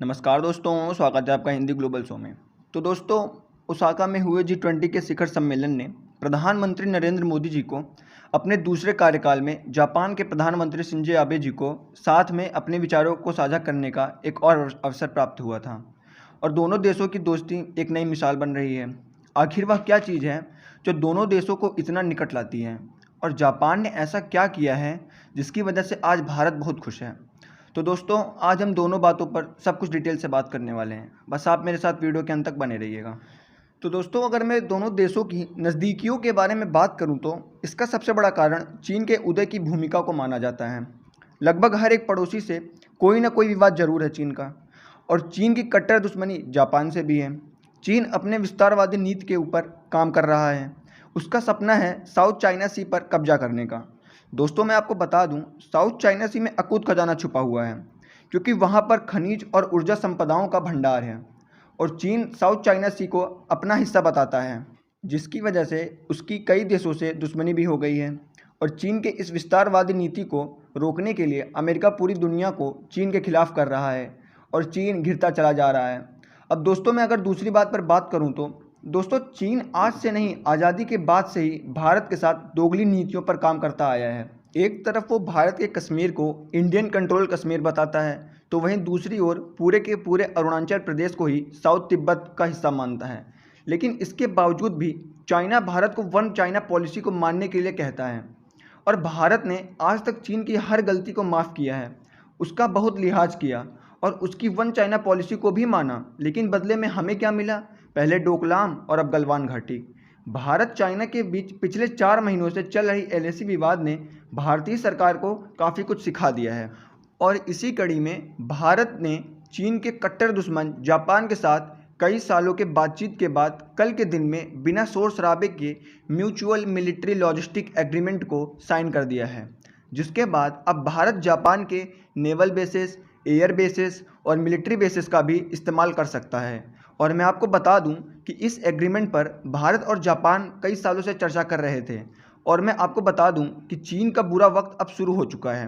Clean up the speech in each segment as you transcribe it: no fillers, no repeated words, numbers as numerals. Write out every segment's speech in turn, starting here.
नमस्कार दोस्तों, स्वागत है आपका हिंदी ग्लोबल शो में। तो दोस्तों, ओसाका में हुए G20 के शिखर सम्मेलन ने प्रधानमंत्री नरेंद्र मोदी जी को अपने दूसरे कार्यकाल में जापान के प्रधानमंत्री शिंजो आबे जी को साथ में अपने विचारों को साझा करने का एक और अवसर प्राप्त हुआ था और दोनों देशों की दोस्ती एक नई मिसाल बन रही है। आखिर वह क्या चीज़ है जो दोनों देशों को इतना निकट लाती है और जापान ने ऐसा क्या किया है जिसकी वजह से आज भारत बहुत खुश है। तो दोस्तों, आज हम दोनों बातों पर सब कुछ डिटेल से बात करने वाले हैं। बस आप मेरे साथ वीडियो के अंत तक बने रहिएगा। तो दोस्तों, अगर मैं दोनों देशों की नज़दीकियों के बारे में बात करूं तो इसका सबसे बड़ा कारण चीन के उदय की भूमिका को माना जाता है। लगभग हर एक पड़ोसी से कोई ना कोई विवाद जरूर है चीन का, और चीन की कट्टर दुश्मनी जापान से भी है। चीन अपने विस्तारवादी नीति के ऊपर काम कर रहा है। उसका सपना है साउथ चाइना सी पर कब्जा करने का। दोस्तों, मैं आपको बता दूं, साउथ चाइना सी में अकूत खजाना छुपा हुआ है, क्योंकि वहां पर खनिज और ऊर्जा संपदाओं का भंडार है और चीन साउथ चाइना सी को अपना हिस्सा बताता है, जिसकी वजह से उसकी कई देशों से दुश्मनी भी हो गई है। और चीन के इस विस्तारवादी नीति को रोकने के लिए अमेरिका पूरी दुनिया को चीन के खिलाफ कर रहा है और चीन घिरता चला जा रहा है। अब दोस्तों, मैं अगर दूसरी बात पर बात करूं तो दोस्तों, चीन आज से नहीं, आज़ादी के बाद से ही भारत के साथ दोगली नीतियों पर काम करता आया है। एक तरफ वो भारत के कश्मीर को इंडियन कंट्रोल कश्मीर बताता है, तो वहीं दूसरी ओर पूरे के पूरे अरुणाचल प्रदेश को ही साउथ तिब्बत का हिस्सा मानता है। लेकिन इसके बावजूद भी चाइना भारत को वन चाइना पॉलिसी को मानने के लिए कहता है और भारत ने आज तक चीन की हर गलती को माफ़ किया है, उसका बहुत लिहाज किया और उसकी वन चाइना पॉलिसी को भी माना। लेकिन बदले में हमें क्या मिला? पहले डोकलाम और अब गलवान घाटी। भारत चाइना के बीच पिछले 4 महीनों से चल रही एलएसी विवाद ने भारतीय सरकार को काफ़ी कुछ सिखा दिया है और इसी कड़ी में भारत ने चीन के कट्टर दुश्मन जापान के साथ कई सालों के बातचीत के बाद कल के दिन में बिना शोर शराबे के म्यूचुअल मिलिट्री लॉजिस्टिक एग्रीमेंट को साइन कर दिया है, जिसके बाद अब भारत जापान के नेवल बेसिस, एयर बेसिस और मिलिट्री बेसिस का भी इस्तेमाल कर सकता है। और मैं आपको बता दूं कि इस एग्रीमेंट पर भारत और जापान कई सालों से चर्चा कर रहे थे और मैं आपको बता दूं कि चीन का बुरा वक्त अब शुरू हो चुका है,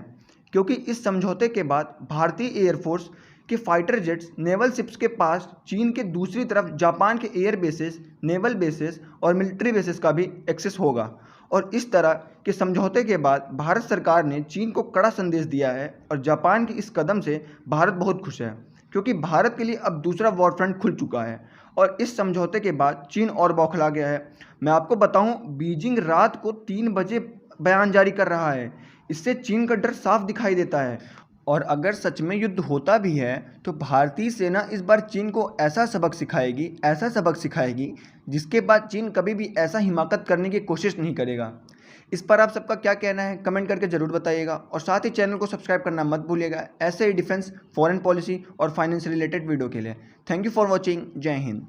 क्योंकि इस समझौते के बाद भारतीय एयरफोर्स के फाइटर जेट्स, नेवल शिप्स के पास चीन के दूसरी तरफ जापान के एयर बेसिस, नेवल बेसिस और मिलिट्री बेसिस का भी एक्सेस होगा। और इस तरह के समझौते के बाद भारत सरकार ने चीन को कड़ा संदेश दिया है और जापान के इस कदम से भारत बहुत खुश है, क्योंकि भारत के लिए अब दूसरा वॉर फ्रंट खुल चुका है और इस समझौते के बाद चीन और बौखला गया है। मैं आपको बताऊं, बीजिंग रात को 3 बजे बयान जारी कर रहा है। इससे चीन का डर साफ दिखाई देता है और अगर सच में युद्ध होता भी है तो भारतीय सेना इस बार चीन को ऐसा सबक सिखाएगी जिसके बाद चीन कभी भी ऐसा हिमाकत करने की कोशिश नहीं करेगा। इस पर आप सबका क्या कहना है, कमेंट करके ज़रूर बताइएगा और साथ ही चैनल को सब्सक्राइब करना मत भूलिएगा ऐसे ही डिफेंस, फॉरेन पॉलिसी और फाइनेंस रिलेटेड वीडियो के लिए। Thank you for watching. जय हिंद।